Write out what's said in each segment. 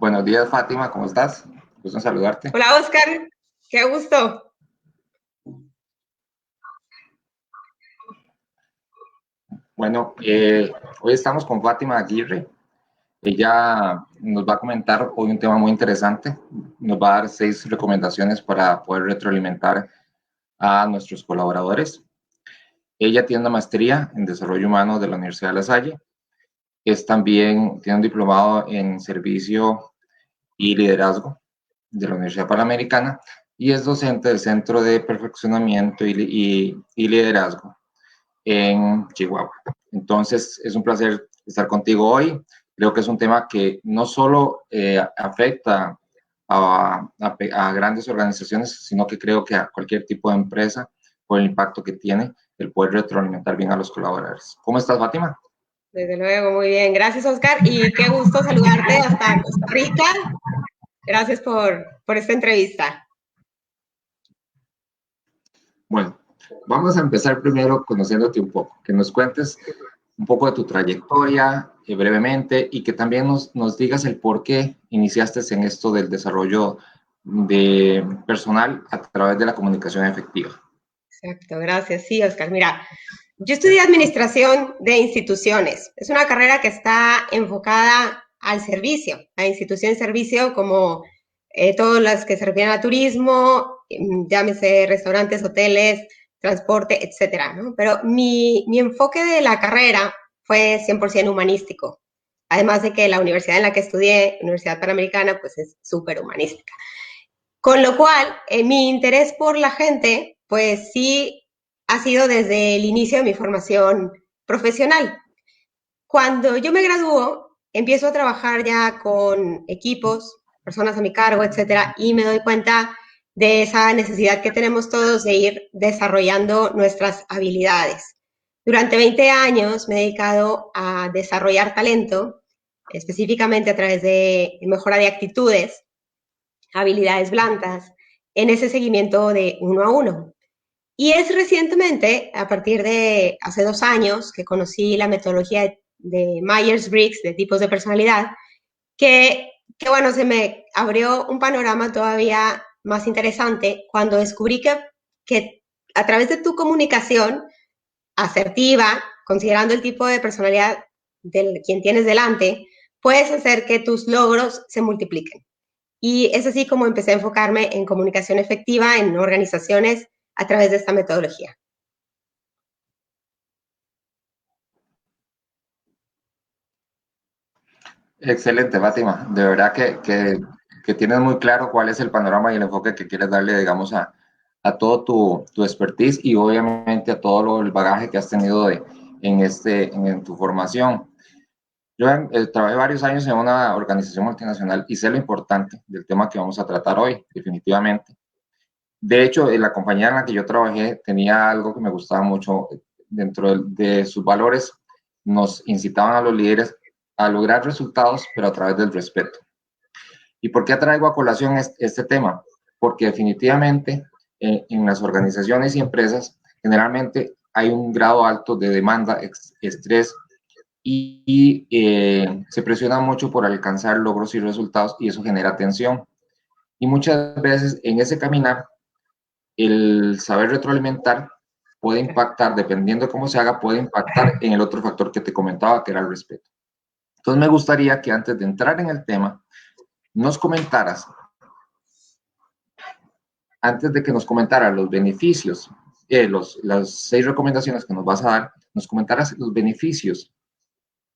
Buenos días, Fátima, ¿cómo estás? Gusto en saludarte. Hola Oscar, qué gusto. Bueno, hoy estamos con Fátima Aguirre. Ella nos va a comentar hoy un tema muy interesante. Nos va a dar 6 recomendaciones para poder retroalimentar a nuestros colaboradores. Ella tiene una maestría en desarrollo humano de la Universidad de La Salle. Tiene un diplomado en servicio y liderazgo de la Universidad Panamericana y es docente del Centro de Perfeccionamiento y Liderazgo en Chihuahua. Entonces, es un placer estar contigo hoy. Creo que es un tema que no solo afecta a grandes organizaciones, sino que creo que a cualquier tipo de empresa por el impacto que tiene el poder retroalimentar bien a los colaboradores. ¿Cómo estás, Fátima? Desde luego, muy bien. Gracias Oscar y qué gusto saludarte hasta Costa Rica. Gracias por esta entrevista. Bueno, vamos a empezar primero conociéndote un poco, que nos cuentes un poco de tu trayectoria brevemente y que también nos digas el por qué iniciaste en esto del desarrollo de personal a través de la comunicación efectiva. Exacto, gracias. Sí, Oscar. Mira, yo estudié Administración de Instituciones. Es una carrera que está enfocada al servicio, a institución de servicio como todas las que se refieren a turismo, llámese restaurantes, hoteles, transporte, etcétera, ¿no? Pero mi enfoque de la carrera fue 100% humanístico. Además de que la universidad en la que estudié, Universidad Panamericana, pues es súper humanística. Con lo cual, mi interés por la gente, pues sí, ha sido desde el inicio de mi formación profesional. Cuando yo me graduó, empiezo a trabajar ya con equipos, personas a mi cargo, etcétera, y me doy cuenta de esa necesidad que tenemos todos de ir desarrollando nuestras habilidades. Durante 20 años me he dedicado a desarrollar talento, específicamente a través de mejora de actitudes, habilidades blandas, en ese seguimiento de uno a uno. Y es recientemente, a partir de hace 2 años, que conocí la metodología de Myers-Briggs, de tipos de personalidad, que bueno, se me abrió un panorama todavía más interesante cuando descubrí que a través de tu comunicación asertiva, considerando el tipo de personalidad de quien tienes delante, puedes hacer que tus logros se multipliquen. Y es así como empecé a enfocarme en comunicación efectiva en organizaciones a través de esta metodología. Excelente, Fátima. De verdad que tienes muy claro cuál es el panorama y el enfoque que quieres darle, digamos, a todo tu expertise y obviamente a todo el bagaje que has tenido en tu formación. Yo trabajé varios años en una organización multinacional y sé lo importante del tema que vamos a tratar hoy, definitivamente. De hecho, en la compañía en la que yo trabajé tenía algo que me gustaba mucho. Dentro de sus valores, nos incitaban a los líderes a lograr resultados, pero a través del respeto. ¿Y por qué traigo a colación este tema? Porque definitivamente en las organizaciones y empresas generalmente hay un grado alto de demanda, estrés y se presiona mucho por alcanzar logros y resultados y eso genera tensión. Y muchas veces en ese caminar, el saber retroalimentar puede impactar, dependiendo de cómo se haga, puede impactar en el otro factor que te comentaba, que era el respeto. Entonces me gustaría que antes de entrar en el tema, nos comentaras, antes de que nos comentaras los beneficios, las 6 recomendaciones que nos vas a dar, nos comentaras los beneficios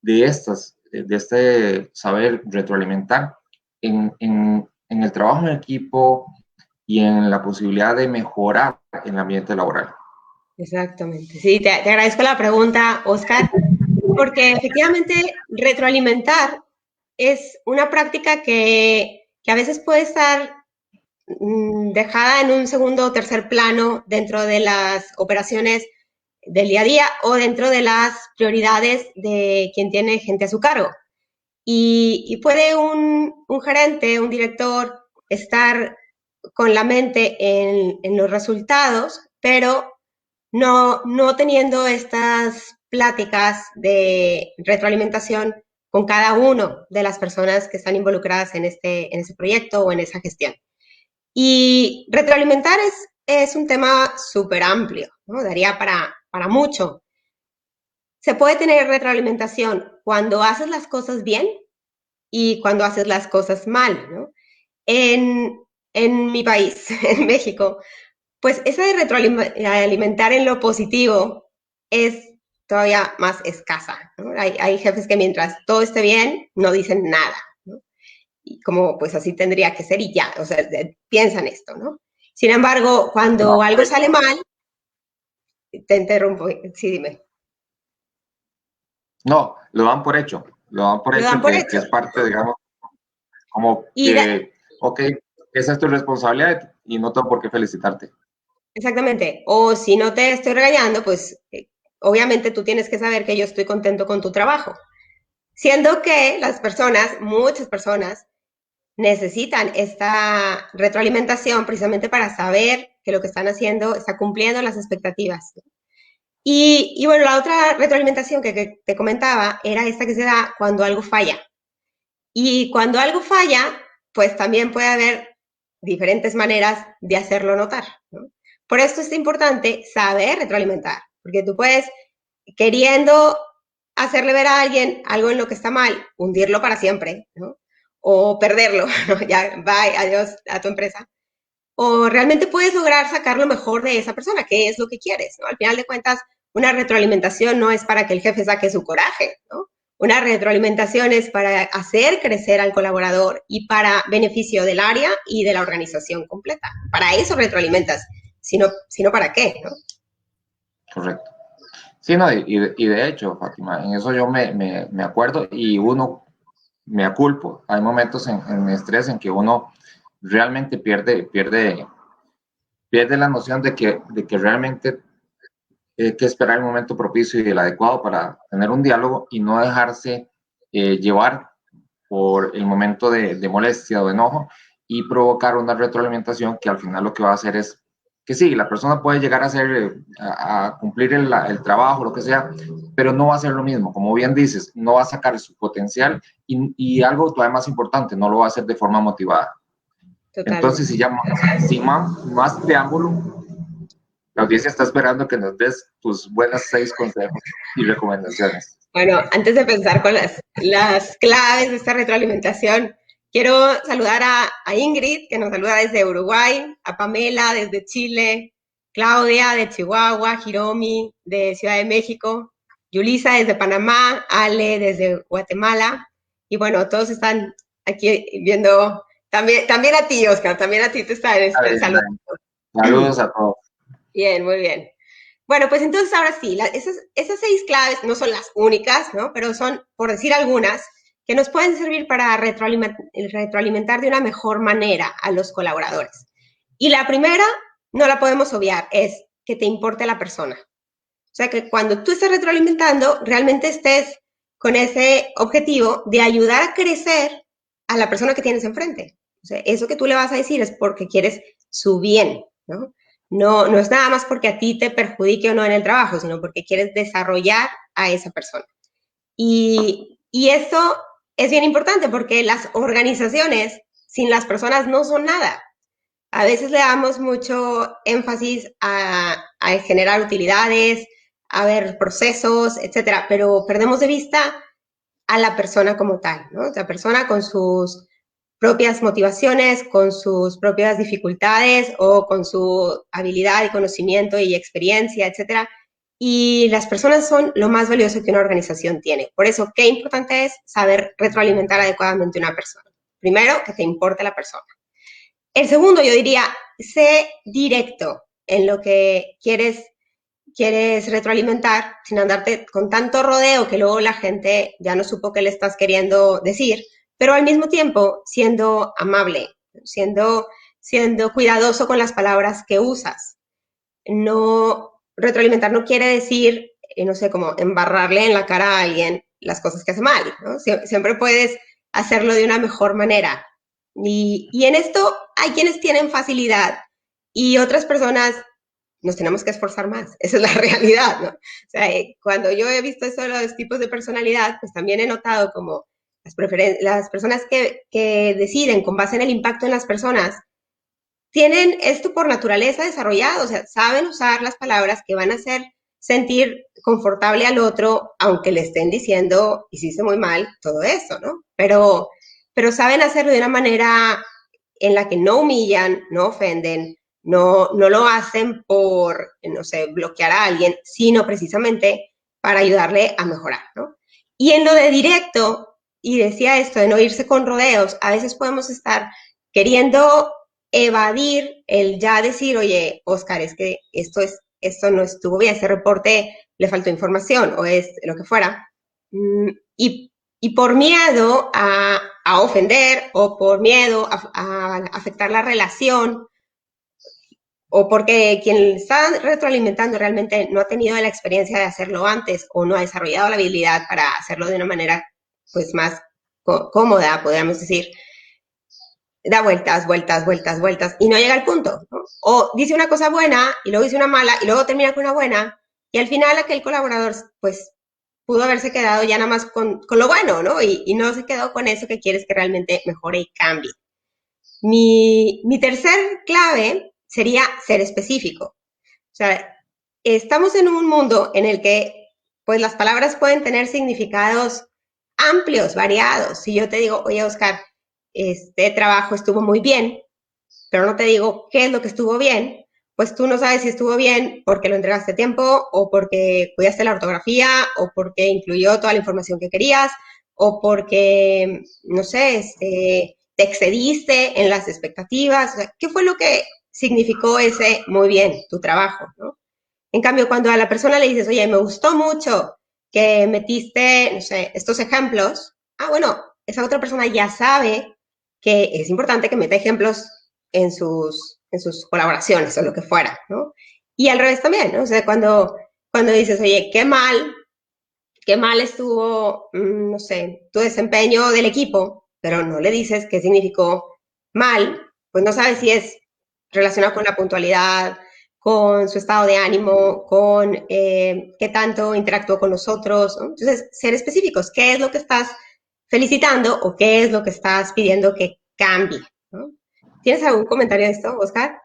de este saber retroalimentar en el trabajo en equipo y en la posibilidad de mejorar el ambiente laboral. Exactamente. Sí, te agradezco la pregunta, Oscar, porque efectivamente retroalimentar es una práctica que a veces puede estar dejada en un segundo o tercer plano dentro de las operaciones del día a día o dentro de las prioridades de quien tiene gente a su cargo. Y puede un gerente, un director, estar con la mente en los resultados, pero no teniendo estas pláticas de retroalimentación con cada uno de las personas que están involucradas en ese proyecto o en esa gestión. Y retroalimentar es un tema súper amplio, ¿no? Daría para mucho. Se puede tener retroalimentación cuando haces las cosas bien y cuando haces las cosas mal, ¿no? En mi país, en México, pues esa de retroalimentar en lo positivo es todavía más escasa, ¿no? Hay jefes que mientras todo esté bien, no dicen nada, ¿no? Y como pues así tendría que ser y ya, o sea, piensan esto, ¿no? Sin embargo, cuando algo sale mal, te interrumpo, sí, dime. No, lo dan por hecho, lo dan por Lo hecho dan por que hecho. es parte, digamos, como Y que, ok, esa es tu responsabilidad y no tengo por qué felicitarte. exactamente. O si no te estoy regañando, pues obviamente tú tienes que saber que yo estoy contento con tu trabajo. Siendo que las personas, muchas personas, necesitan esta retroalimentación precisamente para saber que lo que están haciendo está cumpliendo las expectativas. Y bueno, la otra retroalimentación que te comentaba era esta que se da cuando algo falla. Y cuando algo falla, pues también puede haber diferentes maneras de hacerlo notar, ¿no? Por esto es importante saber retroalimentar, porque tú puedes, queriendo hacerle ver a alguien algo en lo que está mal, hundirlo para siempre, ¿no? O perderlo, ¿no? Ya, bye, adiós a tu empresa. O realmente puedes lograr sacar lo mejor de esa persona, que es lo que quieres, ¿no? Al final de cuentas, una retroalimentación no es para que el jefe saque su coraje, ¿no? Una retroalimentación es para hacer crecer al colaborador y para beneficio del área y de la organización completa. Para eso retroalimentas, sino para qué, ¿no? Correcto. Sí, no, y de hecho, Fátima, en eso yo me acuerdo y uno me aculpo. Hay momentos en estrés en que uno realmente pierde la noción de que realmente hay que esperar el momento propicio y el adecuado para tener un diálogo y no dejarse llevar por el momento de molestia o de enojo y provocar una retroalimentación que al final lo que va a hacer es que sí, la persona puede llegar a hacer, a cumplir el trabajo, lo que sea, pero no va a ser lo mismo. Como bien dices, no va a sacar su potencial y algo todavía más importante, no lo va a hacer de forma motivada. Entonces, Totalmente. si ya más preámbulo, la audiencia está esperando que nos des tus buenas 6 consejos y recomendaciones. Bueno, antes de pensar con las claves de esta retroalimentación, quiero saludar a Ingrid, que nos saluda desde Uruguay, a Pamela desde Chile, Claudia de Chihuahua, Hiromi de Ciudad de México, Yulisa desde Panamá, Ale desde Guatemala. Y bueno, todos están aquí viendo, también a ti, Oscar, también a ti te están saludando. Saludos a todos. Bien, muy bien. Bueno, pues entonces ahora sí, esas 6 claves no son las únicas, ¿no? Pero son, por decir algunas, que nos pueden servir para retroalimentar de una mejor manera a los colaboradores. Y la primera, no la podemos obviar, es que te importe la persona. O sea, que cuando tú estés retroalimentando, realmente estés con ese objetivo de ayudar a crecer a la persona que tienes enfrente. O sea, eso que tú le vas a decir es porque quieres su bien, ¿no? No es nada más porque a ti te perjudique o no en el trabajo, sino porque quieres desarrollar a esa persona. Y esto es bien importante porque las organizaciones sin las personas no son nada. A veces le damos mucho énfasis a generar utilidades, a ver procesos, etcétera, pero perdemos de vista a la persona como tal, ¿no? La persona con sus propias motivaciones, con sus propias dificultades o con su habilidad y conocimiento y experiencia, etcétera. Y las personas son lo más valioso que una organización tiene. Por eso, qué importante es saber retroalimentar adecuadamente a una persona. Primero, que te importe la persona. El segundo, yo diría, sé directo en lo que quieres retroalimentar sin andarte con tanto rodeo que luego la gente ya no supo qué le estás queriendo decir, pero al mismo tiempo siendo amable, siendo cuidadoso con las palabras que usas. No, retroalimentar no quiere decir, no sé, como embarrarle en la cara a alguien las cosas que hace mal, ¿no? Siempre puedes hacerlo de una mejor manera. Y en esto hay quienes tienen facilidad y otras personas nos tenemos que esforzar más. Esa es la realidad, ¿no? O sea, cuando yo he visto eso de los tipos de personalidad, pues también he notado como las personas que deciden con base en el impacto en las personas, tienen esto por naturaleza desarrollado, o sea, saben usar las palabras que van a hacer sentir confortable al otro, aunque le estén diciendo, hiciste muy mal, todo eso, ¿no? Pero saben hacerlo de una manera en la que no humillan, no ofenden, no lo hacen por, no sé, bloquear a alguien, sino precisamente para ayudarle a mejorar, ¿no? Y en lo de directo, y decía esto de no irse con rodeos, a veces podemos estar queriendo evadir el ya decir, oye, Oscar, es que esto no estuvo bien, ese reporte le faltó información o es lo que fuera. Y por miedo a ofender o por miedo a afectar la relación o porque quien está retroalimentando realmente no ha tenido la experiencia de hacerlo antes o no ha desarrollado la habilidad para hacerlo de una manera pues más cómoda, podríamos decir, da vueltas, vueltas, vueltas, vueltas y no llega al punto, ¿no? O dice una cosa buena y luego dice una mala y luego termina con una buena y al final aquel colaborador pues pudo haberse quedado ya nada más con lo bueno, ¿no? Y no se quedó con eso que quieres que realmente mejore y cambie. Mi tercer clave sería ser específico. O sea, estamos en un mundo en el que pues las palabras pueden tener significados amplios, variados. Si yo te digo, oye, Oscar, este trabajo estuvo muy bien, pero no te digo qué es lo que estuvo bien, pues tú no sabes si estuvo bien porque lo entregaste a tiempo o porque cuidaste la ortografía o porque incluyó toda la información que querías o porque, no sé, te excediste en las expectativas. O sea, ¿qué fue lo que significó ese muy bien, tu trabajo, ¿no? En cambio, cuando a la persona le dices, oye, me gustó mucho que metiste, no sé, estos ejemplos, bueno, esa otra persona ya sabe que es importante que meta ejemplos en sus colaboraciones o lo que fuera, ¿no? Y al revés también, ¿no? O sea, cuando dices, oye, qué mal estuvo, no sé, tu desempeño del equipo, pero no le dices qué significó mal, pues no sabes si es relacionado con la puntualidad, con su estado de ánimo, con qué tanto interactuó con nosotros, ¿no? Entonces, ser específicos, ¿qué es lo que estás felicitando o qué es lo que estás pidiendo que cambie, ¿no? ¿Tienes algún comentario de esto, Oscar?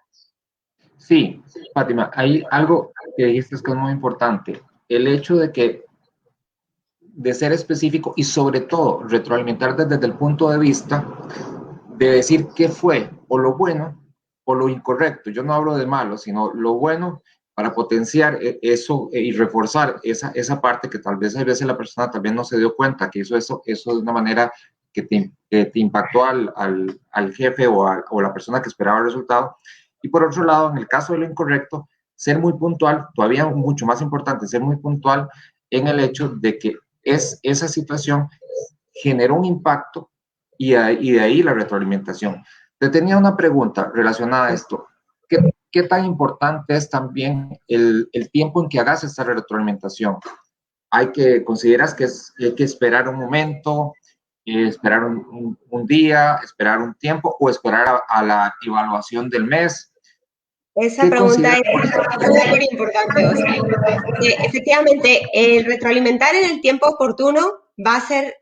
Sí, Fátima, hay algo que dijiste que es muy importante. El hecho de ser específico y sobre todo retroalimentar desde el punto de vista de decir qué fue o lo bueno o lo incorrecto. Yo no hablo de malo, sino lo bueno para potenciar eso y reforzar esa parte que tal vez a veces la persona también no se dio cuenta que hizo eso de una manera que te impactó al jefe o la persona que esperaba el resultado. Y por otro lado, en el caso de lo incorrecto, ser muy puntual, todavía mucho más importante, ser muy puntual en el hecho de que esa situación generó un impacto y de ahí la retroalimentación. Te tenía una pregunta relacionada a esto. ¿Qué tan importante es también el tiempo en que hagas esta retroalimentación? ¿Consideras que hay que esperar un momento, esperar un día, esperar un tiempo o esperar a la evaluación del mes? Esa pregunta es súper importante, Oscar. Efectivamente, el retroalimentar en el tiempo oportuno va a hacer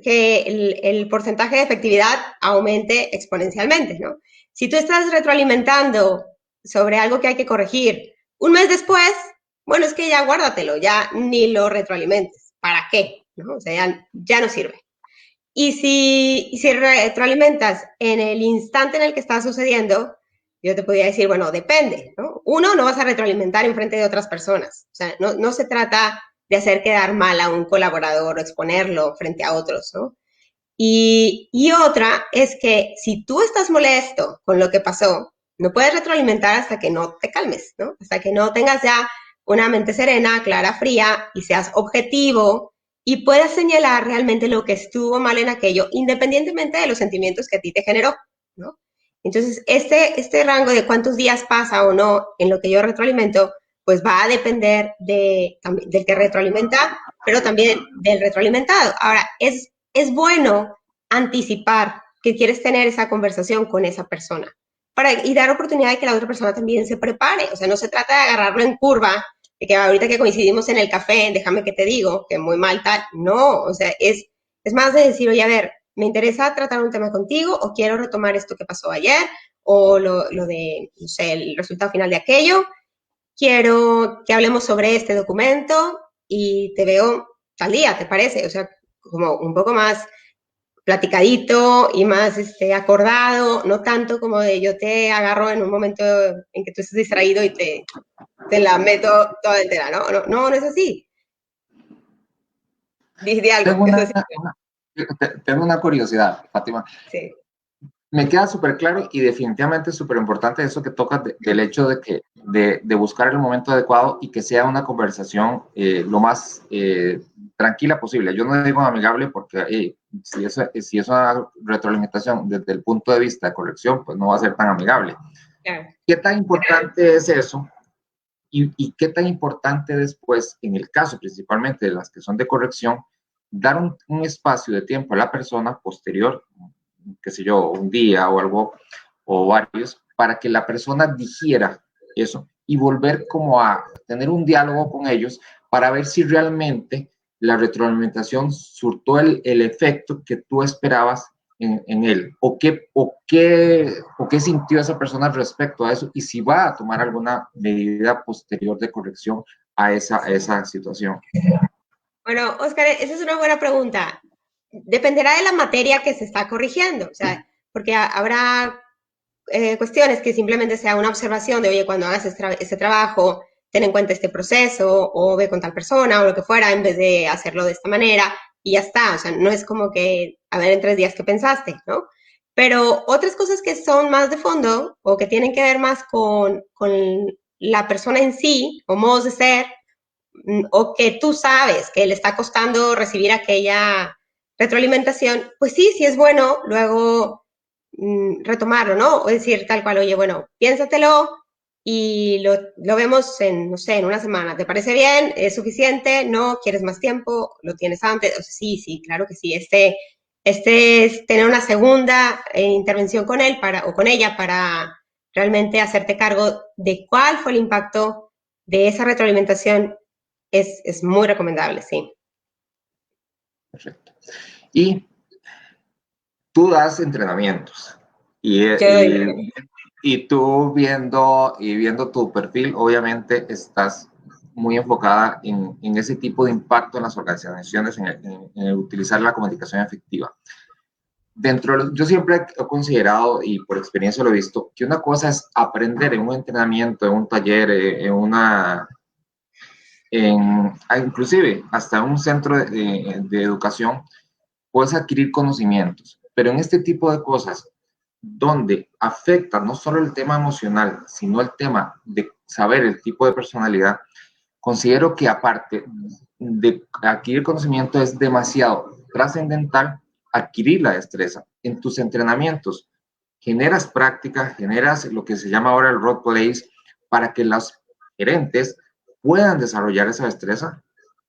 que el porcentaje de efectividad aumente exponencialmente, ¿no? Si tú estás retroalimentando sobre algo que hay que corregir un mes después, bueno, es que ya guárdatelo, ya ni lo retroalimentes. ¿Para qué? ¿No? O sea, ya no sirve. Y si retroalimentas en el instante en el que está sucediendo, yo te podría decir, bueno, depende, ¿no? Uno, no vas a retroalimentar en frente de otras personas. O sea, no se trata de hacer quedar mal a un colaborador o exponerlo frente a otros, ¿no? Y otra es que si tú estás molesto con lo que pasó, no puedes retroalimentar hasta que no te calmes, ¿no? Hasta que no tengas ya una mente serena, clara, fría y seas objetivo y puedas señalar realmente lo que estuvo mal en aquello, independientemente de los sentimientos que a ti te generó, ¿no? Entonces, este rango de cuántos días pasa o no en lo que yo retroalimento, pues va a depender del que retroalimenta, pero también del retroalimentado. Ahora, es bueno anticipar que quieres tener esa conversación con esa persona. y dar oportunidad de que la otra persona también se prepare. O sea, no se trata de agarrarlo en curva, de que ahorita que coincidimos en el café, déjame que te digo, que muy mal tal. No, o sea, es más de decir, oye, a ver, me interesa tratar un tema contigo o quiero retomar esto que pasó ayer o lo de, no sé, el resultado final de aquello. Quiero que hablemos sobre este documento y te veo tal día, ¿te parece? O sea, como un poco más platicadito y más acordado, no tanto como de yo te agarro en un momento en que tú estás distraído y te la meto toda entera, ¿no? No, no, no es así. Dice algo, Tengo es una, así. tengo una curiosidad, Fátima. Sí. Me queda súper claro y definitivamente súper importante eso que tocas del hecho de que de buscar el momento adecuado y que sea una conversación lo más tranquila posible. Yo no digo amigable porque si es una retroalimentación desde el punto de vista de corrección, pues no va a ser tan amigable. Claro. ¿Qué tan importante es eso? Y qué tan importante después, en el caso principalmente de las que son de corrección, dar un espacio de tiempo a la persona posterior, qué sé yo, un día o algo, o varios, para que la persona digiera eso y volver como a tener un diálogo con ellos para ver si realmente la retroalimentación surtó el efecto que tú esperabas en él, o qué sintió esa persona respecto a eso, y si va a tomar alguna medida posterior de corrección a esa situación. Bueno, Óscar, esa es una buena pregunta. Dependerá de la materia que se está corrigiendo, o sea, porque habrá cuestiones que simplemente sea una observación de, oye, cuando hagas este trabajo, ten en cuenta este proceso, o ve con tal persona, o lo que fuera, en vez de hacerlo de esta manera, y ya está. O sea, no es como que, a ver, en 3 días, ¿qué pensaste? ¿No? Pero otras cosas que son más de fondo, o que tienen que ver más con la persona en sí, o modos de ser, o que tú sabes que le está costando recibir aquella retroalimentación, pues sí es bueno luego retomarlo, ¿no? O decir tal cual, oye, bueno, piénsatelo y lo vemos en, no sé, en una semana. ¿Te parece bien? ¿Es suficiente? ¿No? ¿Quieres más tiempo? ¿Lo tienes antes? O sea, sí, claro que sí. Este es tener una segunda intervención con él o con ella para realmente hacerte cargo de cuál fue el impacto de esa retroalimentación. Es muy recomendable, sí. Perfecto. Y tú das entrenamientos y, Yo doy. y tú viendo tu perfil, obviamente estás muy enfocada en ese tipo de impacto en las organizaciones, en el utilizar la comunicación efectiva. Yo siempre he considerado, y por experiencia lo he visto, que una cosa es aprender en un entrenamiento, en un taller, inclusive hasta un centro de educación, puedes adquirir conocimientos, pero en este tipo de cosas, donde afecta no solo el tema emocional, sino el tema de saber el tipo de personalidad, considero que aparte de adquirir conocimiento es demasiado trascendental adquirir la destreza. En tus entrenamientos generas práctica, generas lo que se llama ahora el role plays para que los gerentes puedan desarrollar esa destreza.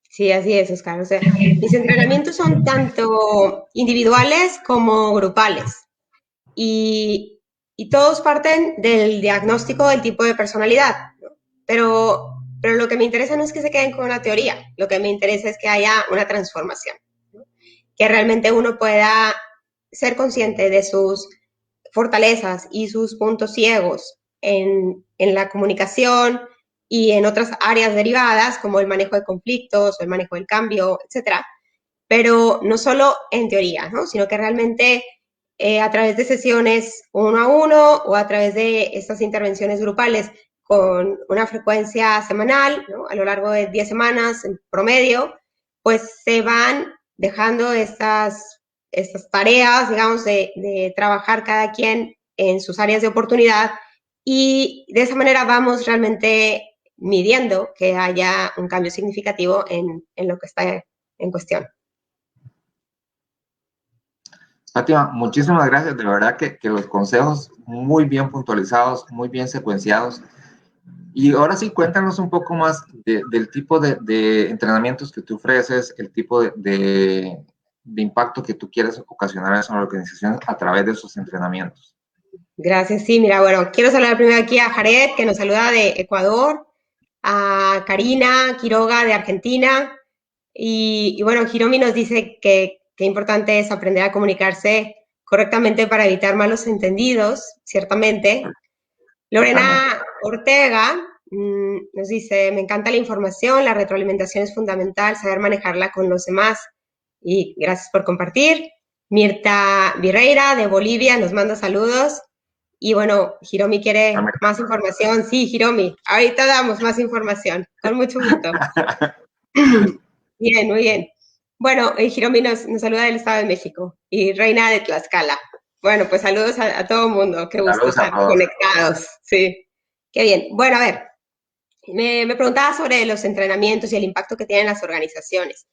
Sí, así es, Oscar. O sea, mis entrenamientos son tanto individuales como grupales y, y todos parten del diagnóstico del tipo de personalidad, ¿no? Pero lo que me interesa no es que se queden con una teoría, lo que me interesa es que haya una transformación, ¿no? Que realmente uno pueda ser consciente de sus fortalezas y sus puntos ciegos en la comunicación y en otras áreas derivadas como el manejo de conflictos o el manejo del cambio, etcétera. Pero no solo en teoría, ¿no? Sino que realmente a través de sesiones uno a uno o a través de estas intervenciones grupales con una frecuencia semanal, ¿no? A lo largo de 10 semanas en promedio, pues se van dejando estas tareas, digamos, de trabajar cada quien en sus áreas de oportunidad y de esa manera vamos realmente midiendo que haya un cambio significativo en lo que está en cuestión. Fátima, muchísimas gracias. De verdad que los consejos muy bien puntualizados, muy bien secuenciados. Y ahora sí, cuéntanos un poco más del tipo de entrenamientos que tú ofreces, el tipo de impacto que tú quieres ocasionar en la organización a través de esos entrenamientos. Gracias, sí, mira, bueno, quiero saludar primero aquí a Jared, que nos saluda de Ecuador, a Karina Quiroga de Argentina, y bueno, Hiromi nos dice que qué importante es aprender a comunicarse correctamente para evitar malos entendidos, ciertamente. Totalmente. Lorena Ortega nos dice, me encanta la información, la retroalimentación es fundamental, saber manejarla con los demás. Y gracias por compartir. Mirta Vireira de Bolivia nos manda saludos. Y bueno, Hiromi quiere más información. Sí, Hiromi, ahorita damos más información, con mucho gusto. Bien, muy bien. Bueno, Hiromi nos saluda del Estado de México y Reina de Tlaxcala. Bueno, pues saludos a todo el mundo. Qué gusto Saludos a estar todos. conectados. Sí, qué bien. Bueno, a ver, me preguntaba sobre los entrenamientos y el impacto que tienen las organizaciones.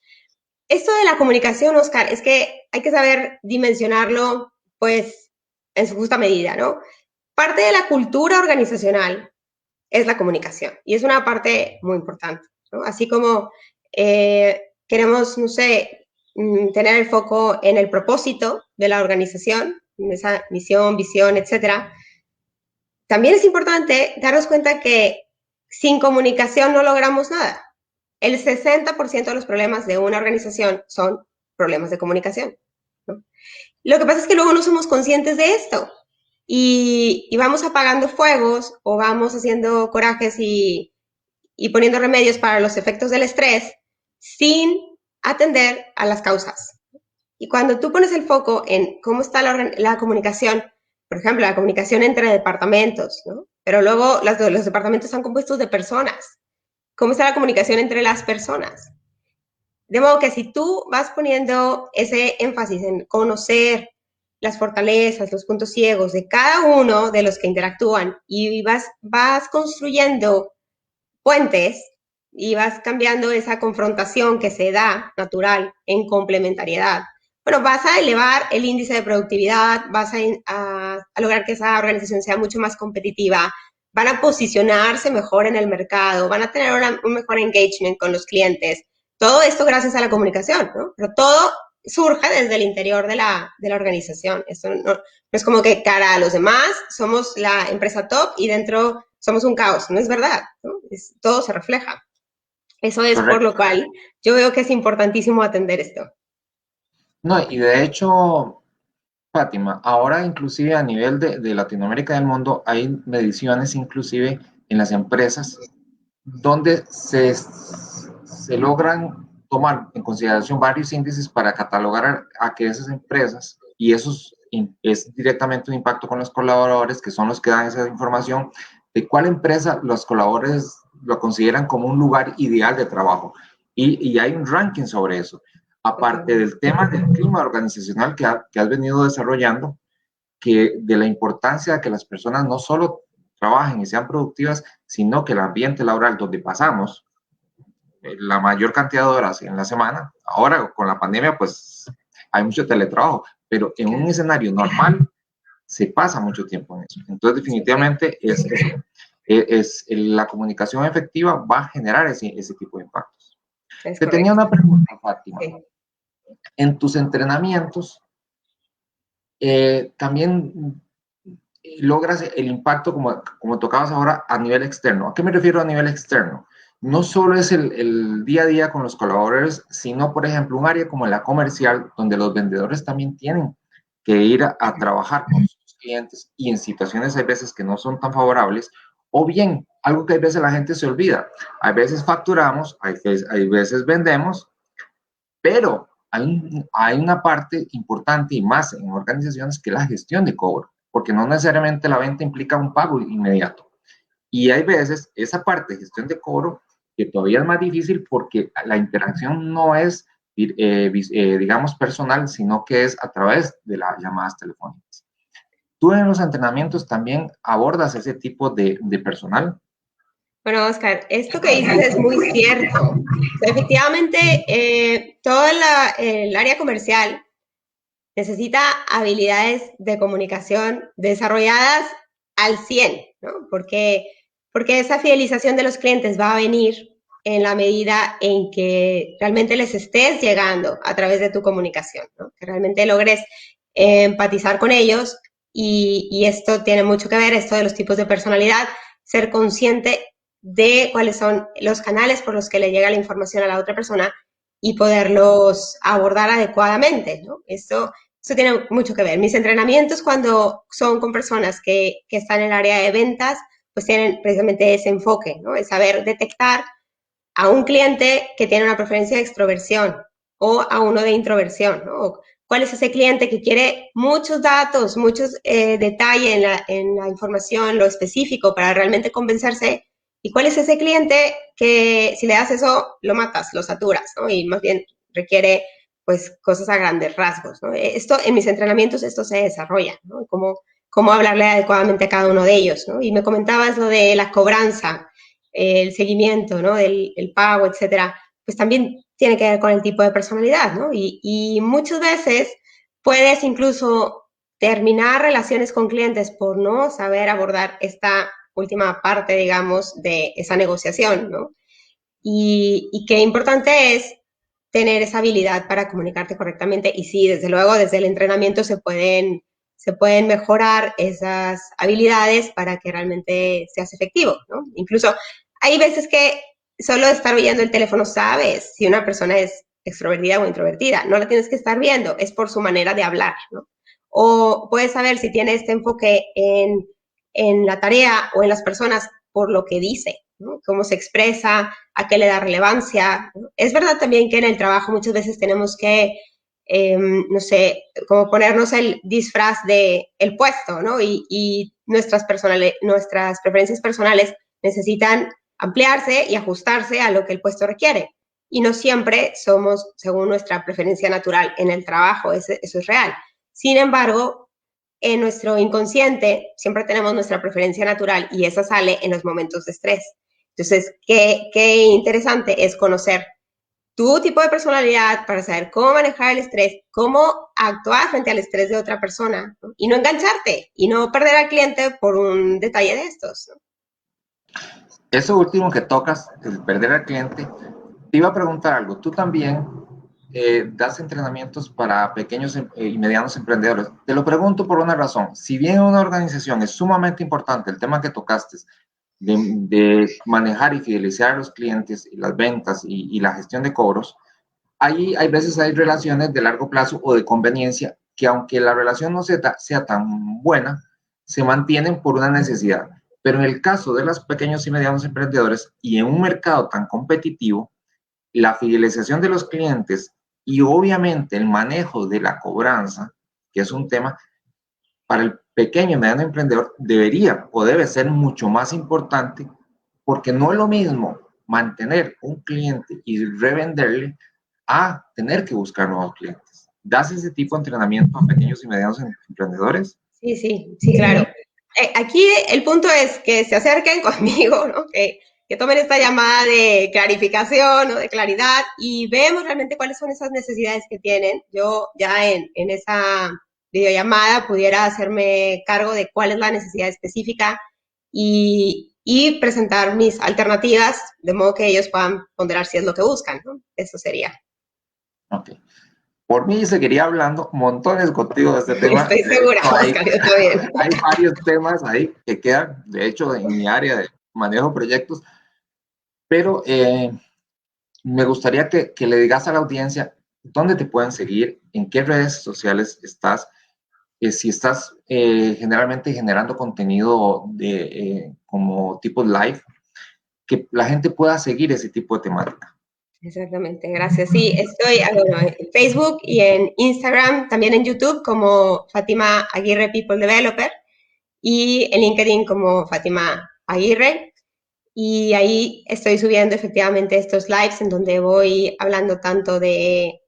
Esto de la comunicación, Oscar, es que hay que saber dimensionarlo, pues, en su justa medida, ¿no? Parte de la cultura organizacional es la comunicación y es una parte muy importante, ¿no? Así como queremos, no sé, tener el foco en el propósito de la organización, en esa misión, visión, etcétera. También es importante darnos cuenta que sin comunicación no logramos nada. El 60% de los problemas de una organización son problemas de comunicación, ¿no? Lo que pasa es que luego no somos conscientes de esto y vamos apagando fuegos o vamos haciendo corajes y poniendo remedios para los efectos del estrés sin atender a las causas. Y cuando tú pones el foco en cómo está la comunicación, por ejemplo, la comunicación entre departamentos, ¿no? Pero luego los departamentos están compuestos de personas. ¿Cómo está la comunicación entre las personas? De modo que si tú vas poniendo ese énfasis en conocer las fortalezas, los puntos ciegos de cada uno de los que interactúan y vas construyendo puentes y vas cambiando esa confrontación que se da natural en complementariedad, bueno, vas a elevar el índice de productividad, vas a lograr que esa organización sea mucho más competitiva, van a posicionarse mejor en el mercado, van a tener un mejor engagement con los clientes. Todo esto gracias a la comunicación, ¿no? Pero todo surge desde el interior de la organización. Esto no es como que cara a los demás somos la empresa top y dentro somos un caos. No es verdad, ¿no? Todo se refleja. Eso es por Correcto. lo cual yo veo que es importantísimo atender esto. No, y de hecho, Fátima, ahora inclusive a nivel de Latinoamérica y del mundo hay mediciones inclusive en las empresas donde se logran tomar en consideración varios índices para catalogar a que esas empresas, y eso es directamente un impacto con los colaboradores, que son los que dan esa información, de cuál empresa los colaboradores lo consideran como un lugar ideal de trabajo. Y hay un ranking sobre eso. Aparte del tema del clima organizacional que has venido desarrollando, que de la importancia de que las personas no solo trabajen y sean productivas, sino que el ambiente laboral donde pasamos la mayor cantidad de horas en la semana, ahora con la pandemia pues hay mucho teletrabajo, pero en un escenario normal se pasa mucho tiempo en eso. Entonces definitivamente la comunicación efectiva va a generar ese tipo de impactos. Te tenía una pregunta, Fátima. Sí. En tus entrenamientos, también logras el impacto como tocabas ahora a nivel externo. ¿A qué me refiero a nivel externo? No solo es el día a día con los colaboradores, sino, por ejemplo, un área como la comercial, donde los vendedores también tienen que ir a trabajar con sus clientes y en situaciones hay veces que no son tan favorables, o bien, algo que hay veces la gente se olvida. Hay veces facturamos, hay veces vendemos, pero hay una parte importante y más en organizaciones que es la gestión de cobro, porque no necesariamente la venta implica un pago inmediato. Y hay veces esa parte de gestión de cobro que todavía es más difícil porque la interacción no es, digamos, personal, sino que es a través de las llamadas telefónicas. ¿Tú en los entrenamientos también abordas ese tipo de personal? Bueno, Oscar, esto que dices es muy cierto. O sea, efectivamente, todo el área comercial necesita habilidades de comunicación desarrolladas al 100, ¿no? Porque esa fidelización de los clientes va a venir en la medida en que realmente les estés llegando a través de tu comunicación, ¿no? Que realmente logres empatizar con ellos y esto tiene mucho que ver, esto de los tipos de personalidad, ser consciente de cuáles son los canales por los que le llega la información a la otra persona y poderlos abordar adecuadamente, ¿no? Eso tiene mucho que ver. Mis entrenamientos cuando son con personas que están en el área de ventas, pues tienen precisamente ese enfoque, ¿no? Es saber detectar a un cliente que tiene una preferencia de extroversión o a uno de introversión, ¿no? ¿Cuál es ese cliente que quiere muchos datos, muchos detalles en la información, lo específico para realmente convencerse? ¿Y cuál es ese cliente que si le das eso, lo matas, lo saturas, ¿no? Y más bien requiere pues cosas a grandes rasgos, ¿no? Esto en mis entrenamientos esto se desarrolla, ¿no? Cómo hablarle adecuadamente a cada uno de ellos, ¿no? Y me comentabas lo de la cobranza, el seguimiento, ¿no? El pago, etcétera, pues también tiene que ver con el tipo de personalidad, ¿no? Y muchas veces puedes incluso terminar relaciones con clientes por no saber abordar esta última parte, digamos, de esa negociación, ¿no? Y qué importante es tener esa habilidad para comunicarte correctamente. Y sí, desde luego, desde el entrenamiento se pueden mejorar esas habilidades para que realmente seas efectivo, ¿no? Incluso hay veces que solo de estar oyendo el teléfono sabes si una persona es extrovertida o introvertida. No la tienes que estar viendo, es por su manera de hablar, ¿no? O puedes saber si tiene este enfoque en la tarea o en las personas por lo que dice, ¿no? Cómo se expresa, a qué le da relevancia, ¿no? Es verdad también que en el trabajo muchas veces tenemos que, no sé, como ponernos el disfraz de el puesto, ¿no? Y nuestras preferencias personales necesitan ampliarse y ajustarse a lo que el puesto requiere. Y no siempre somos según nuestra preferencia natural en el trabajo, eso es real. Sin embargo, en nuestro inconsciente siempre tenemos nuestra preferencia natural y esa sale en los momentos de estrés. Entonces, qué interesante es conocer tu tipo de personalidad para saber cómo manejar el estrés, cómo actuar frente al estrés de otra persona, ¿no? Y no engancharte y no perder al cliente por un detalle de estos, ¿no? Eso último que tocas, el perder al cliente, te iba a preguntar algo. Tú también das entrenamientos para pequeños y medianos emprendedores. Te lo pregunto por una razón. Si bien en una organización es sumamente importante el tema que tocaste de manejar y fidelizar a los clientes y las ventas y la gestión de cobros, ahí hay veces hay relaciones de largo plazo o de conveniencia que aunque la relación no sea tan buena, se mantienen por una necesidad. Pero en el caso de los pequeños y medianos emprendedores y en un mercado tan competitivo, la fidelización de los clientes y obviamente el manejo de la cobranza, que es un tema para el pequeño y mediano emprendedor, debería o debe ser mucho más importante porque no es lo mismo mantener un cliente y revenderle a tener que buscar nuevos clientes. ¿Das ese tipo de entrenamiento a pequeños y medianos emprendedores? Sí, sí, sí, claro. Aquí el punto es que se acerquen conmigo, ¿no? Que tomen esta llamada de clarificación o de claridad y vemos realmente cuáles son esas necesidades que tienen. Yo ya en esa videollamada pudiera hacerme cargo de cuál es la necesidad específica y presentar mis alternativas de modo que ellos puedan ponderar si es lo que buscan, ¿no? Eso sería. Ok. Por mí seguiría hablando montones contigo de este tema. Estoy De segura, hecho, Oscar, yo también. hay varios temas ahí que quedan, de hecho, en mi área de manejo de proyectos, pero me gustaría que le digas a la audiencia dónde te pueden seguir, en qué redes sociales estás, si estás generalmente generando contenido como tipo live, que la gente pueda seguir ese tipo de temática. Exactamente, gracias. Sí, estoy bueno, en Facebook y en Instagram, también en YouTube como Fátima Aguirre People Developer y en LinkedIn como Fátima Aguirre. Y ahí estoy subiendo efectivamente estos lives en donde voy hablando tanto de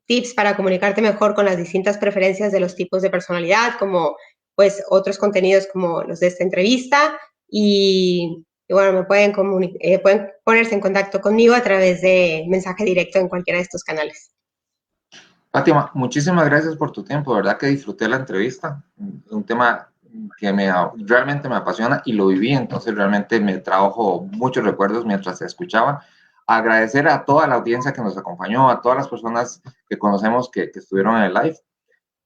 tips para comunicarte mejor con las distintas preferencias de los tipos de personalidad, como pues otros contenidos como los de esta entrevista y bueno, pueden ponerse en contacto conmigo a través de mensaje directo en cualquiera de estos canales. Fátima, muchísimas gracias por tu tiempo, de verdad que disfruté la entrevista, un tema que realmente me apasiona y lo viví, entonces realmente me trajo muchos recuerdos mientras se escuchaba. Agradecer a toda la audiencia que nos acompañó, a todas las personas que conocemos que estuvieron en el live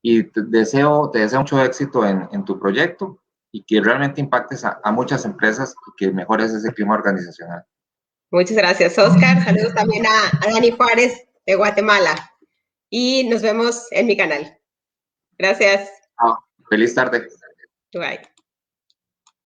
y te deseo mucho éxito en tu proyecto y que realmente impactes a muchas empresas y que mejores ese clima organizacional. Muchas gracias, Oscar. Saludos también a Dani Juárez de Guatemala. Y nos vemos en mi canal. Gracias. Feliz tarde. Bye.